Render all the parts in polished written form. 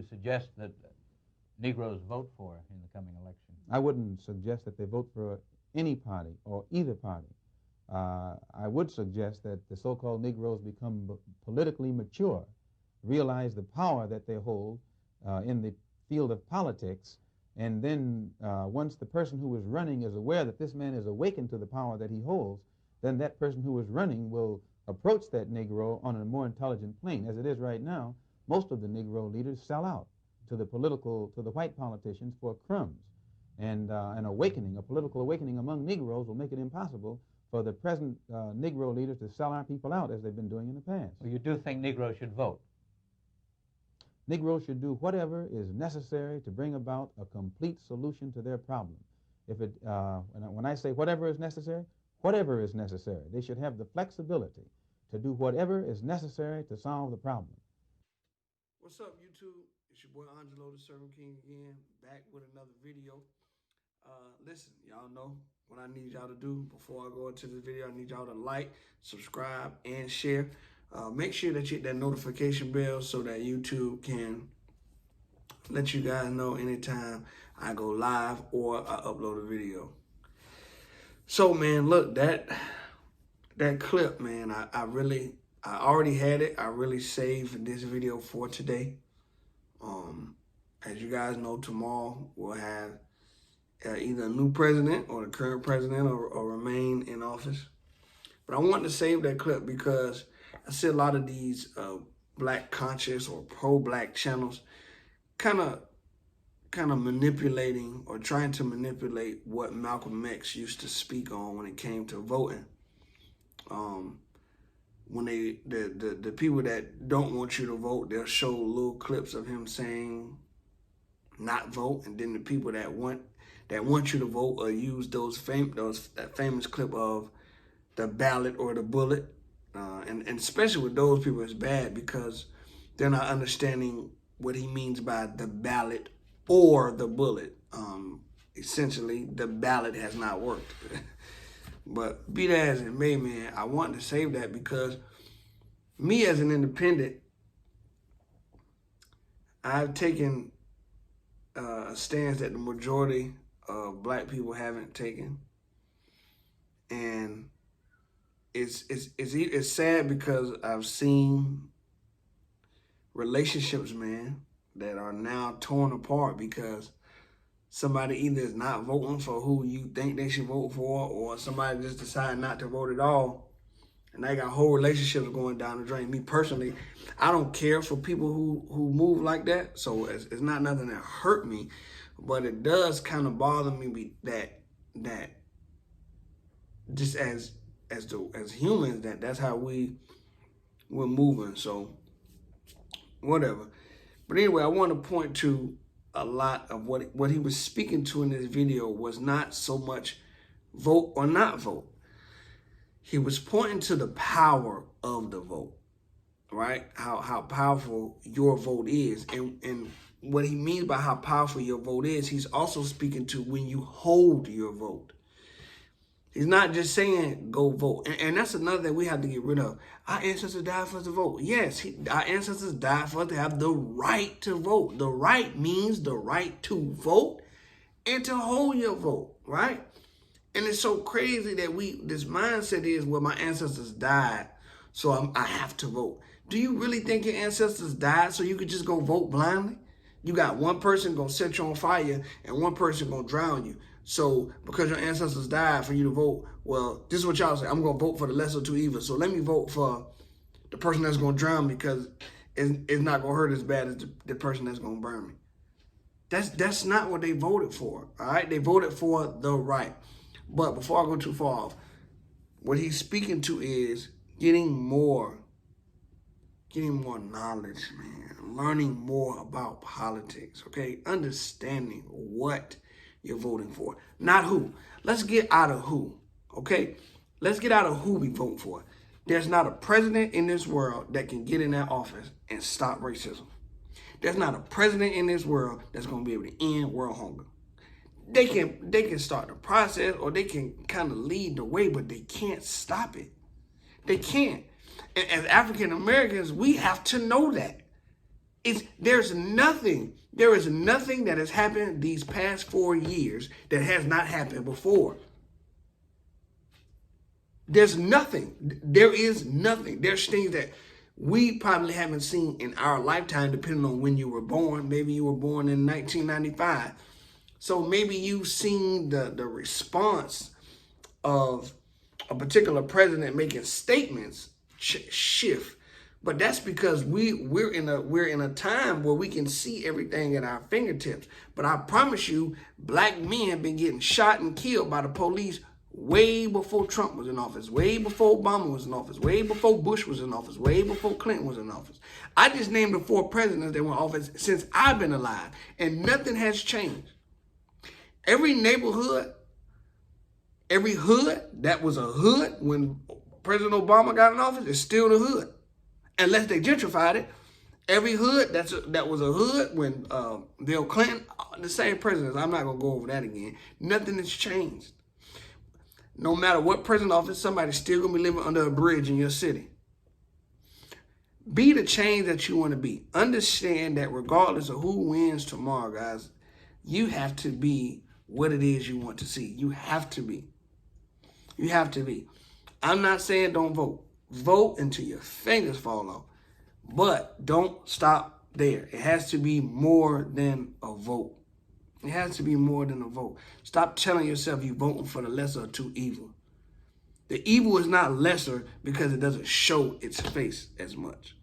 suggest that Negroes vote for in the coming election? I wouldn't suggest that they vote for any party or either party. I would suggest that the so-called Negroes become politically mature, realize the power that they hold in the field of politics, and then once the person who is running is aware that this man is awakened to the power that he holds, then that person who is running will approach that Negro on a more intelligent plane. As it is right now, most of the Negro leaders sell out to the white politicians for crumbs. And an awakening, a political awakening among Negroes will make it impossible for the present Negro leaders to sell our people out as they've been doing in the past. Well, you do think Negroes should vote? Negroes should do whatever is necessary to bring about a complete solution to their problem. When I say whatever is necessary, they should have the flexibility to do whatever is necessary to solve the problem. What's up, YouTube? It's your boy Angelo, the Servant King again, back with another video. Listen, y'all know what I need y'all to do before I go into this video. I need y'all to like, subscribe, and share. Make sure that you hit that notification bell so that YouTube can let you guys know anytime I go live or I upload a video. So, man, look, that clip, man, I already had it. I really saved this video for today. As you guys know, tomorrow we'll have either a new president or the current president or remain in office. But I wanted to save that clip because I see a lot of these black conscious or pro-black channels kind of manipulating or trying to manipulate what Malcolm X used to speak on when it came to voting. When the people that don't want you to vote, they'll show little clips of him saying not vote, and then the people that want you to vote or use that famous clip of the ballot or the bullet. And especially with those people, it's bad because they're not understanding what he means by the ballot or the bullet. Essentially, the ballot has not worked. But be that as it may, man, I wanted to save that because me as an independent, I've taken a stance that the majority of black people haven't taken. And it's sad because I've seen relationships, man, that are now torn apart because somebody either is not voting for who you think they should vote for, or somebody just decided not to vote at all. And they got whole relationships going down the drain. Me personally, I don't care for people who move like that. So it's not nothing that hurt me, but it does kind of bother me that just as humans, that's how we're moving. So whatever. But anyway, I want to point to a lot of what he was speaking to in this video was not so much vote or not vote. He was pointing to the power of the vote, right? How powerful your vote is. And what he means by how powerful your vote is, he's also speaking to when you hold your vote. He's not just saying go vote. And that's another thing we have to get rid of. Our ancestors died for us to vote. Yes, our ancestors died for us to have the right to vote. The right means the right to vote and to hold your vote, right? And it's so crazy that this mindset is, well, my ancestors died, so I have to vote. Do you really think your ancestors died so you could just go vote blindly? You got one person gonna set you on fire and one person gonna drown you. So because your ancestors died for you to vote, well, this is what y'all say, I'm gonna vote for the lesser of two evils. So let me vote for the person that's gonna drown me because it's not gonna hurt as bad as the person that's gonna burn me. That's not what they voted for, all right? They voted for the right. But before I go too far off, what he's speaking to is getting more knowledge, man. Learning more about politics, okay? Understanding what you're voting for, not who. Let's get out of who, okay? Let's get out of who we vote for. There's not a president in this world that can get in that office and stop racism. There's not a president in this world that's going to be able to end world hunger. They can start the process or they can kind of lead the way, but they can't stop it. They can't. And as African Americans, we have to know that. There is nothing that has happened these past 4 years that has not happened before. There's nothing. There is nothing. There's things that we probably haven't seen in our lifetime, depending on when you were born. Maybe you were born in 1995. So maybe you've seen the response of a particular president making statements shift. But that's because we're in a time where we can see everything at our fingertips. But I promise you, black men been getting shot and killed by the police way before Trump was in office, way before Obama was in office, way before Bush was in office, way before Clinton was in office. I just named the 4 presidents that were in office since I've been alive, and nothing has changed. Every neighborhood, every hood that was a hood when President Obama got in office is still the hood, unless they gentrified it. Every hood that was a hood when Bill Clinton, the same presidents. I'm not gonna go over that again. Nothing has changed. No matter what president office, somebody's still gonna be living under a bridge in your city. Be the change that you want to be. Understand that regardless of who wins tomorrow, guys, you have to be what it is you want to see. You have to be. You have to be. I'm not saying don't vote. Vote until your fingers fall off. But don't stop there. It has to be more than a vote. It has to be more than a vote. Stop telling yourself you're voting for the lesser of two evils. The evil is not lesser because it doesn't show its face as much,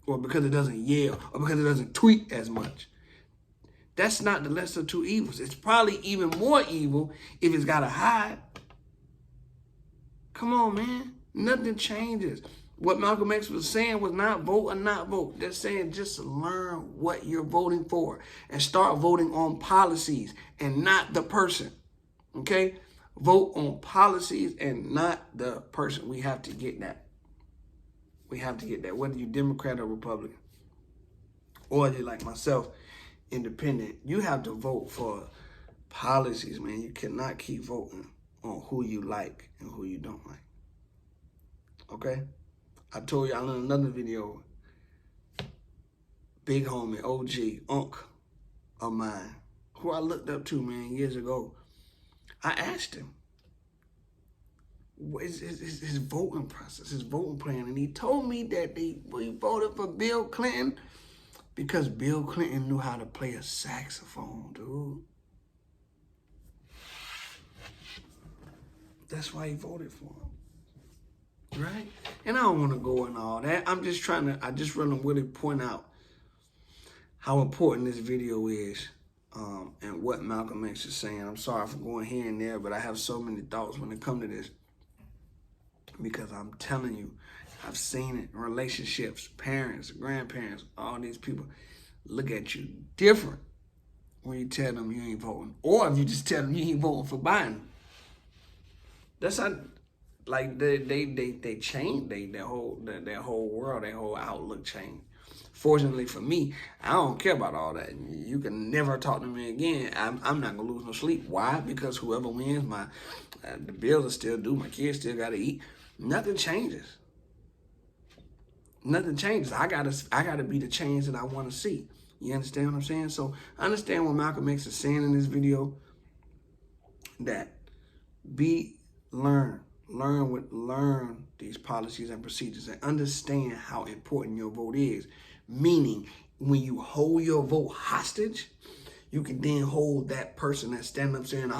or because it doesn't yell, or because it doesn't tweet as much. That's not the lesser of two evils. It's probably even more evil if it's got to hide. Come on, man. Nothing changes. What Malcolm X was saying was not vote or not vote. They're saying just learn what you're voting for and start voting on policies and not the person. Okay? Vote on policies and not the person. We have to get that. We have to get that. Whether you're Democrat or Republican, or you're like myself, independent, you have to vote for policies, man. You cannot keep voting on who you like and who you don't like. Okay? I told y'all in another video, big homie, OG, Unc of mine, who I looked up to, man, years ago, I asked him, what is his voting process, his voting plan, and he told me that we voted for Bill Clinton because Bill Clinton knew how to play a saxophone, dude. That's why he voted for him. Right? And I don't want to go in all that. I just really point out how important this video is and what Malcolm X is saying. I'm sorry for going here and there, but I have so many thoughts when it comes to this. Because I'm telling you, I've seen it in relationships, parents, grandparents, all these people look at you different when you tell them you ain't voting. Or if you just tell them you ain't voting for Biden. That's not... Like they changed their whole world, their whole outlook changed. Fortunately for me, I don't care about all that. You can never talk to me again. I'm not gonna lose no sleep. Why? Because whoever wins, the bills are still due. My kids still gotta eat. Nothing changes. Nothing changes. I gotta be the change that I want to see. You understand what I'm saying? So I understand what Malcolm X is saying in this video. That learn these policies and procedures and understand how important your vote is. Meaning, when you hold your vote hostage, you can then hold that person that's standing up saying,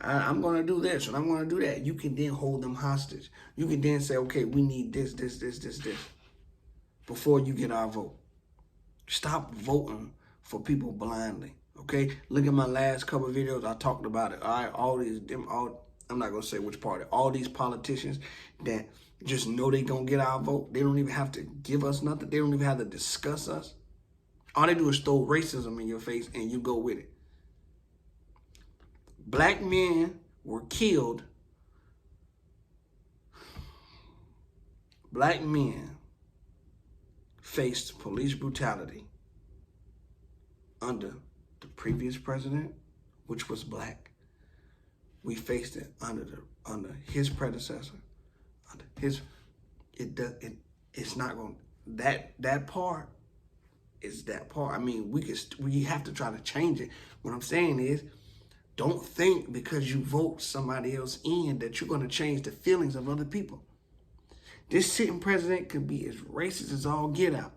I'm going to do this and I'm going to do that. You can then hold them hostage. You can then say, okay, we need this, before you get our vote. Stop voting for people blindly, okay? Look at my last couple of videos. I talked about it. I'm not going to say which party. All these politicians that just know they going to get our vote. They don't even have to give us nothing. They don't even have to discuss us. All they do is throw racism in your face and you go with it. Black men were killed. Black men faced police brutality under the previous president, which was black. We faced it under his predecessor, under his. It's not going that part. is that part. I mean, we have to try to change it. What I'm saying is, don't think because you vote somebody else in that you're going to change the feelings of other people. This sitting president could be as racist as all get out.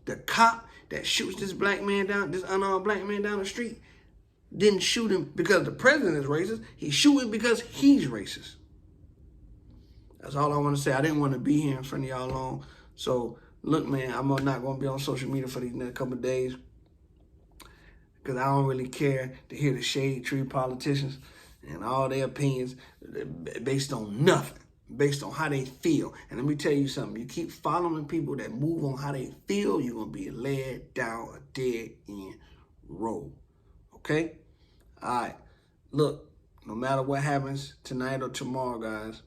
The cop that shoots this black man down, this unarmed black man down the street, didn't shoot him because the president is racist. He shoot him because he's racist. That's all I want to say. I didn't want to be here in front of y'all long. So, look, man, I'm not going to be on social media for these next couple of days because I don't really care to hear the shade tree politicians and all their opinions based on nothing, based on how they feel. And let me tell you something. You keep following people that move on how they feel, you're going to be led down a dead-end road. Okay? All right. Look, no matter what happens tonight or tomorrow, guys,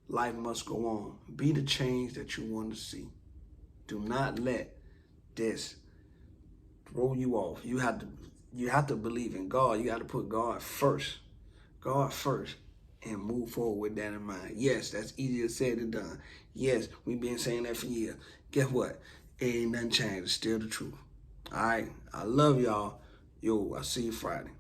life must go on. Be the change that you want to see. Do not let this throw you off. You have to believe in God. You got to put God first. God first. And move forward with that in mind. Yes, that's easier said than done. Yes, we've been saying that for years. Guess what? Ain't nothing changed. It's still the truth. All right? I love y'all. Yo, I'll see you Friday.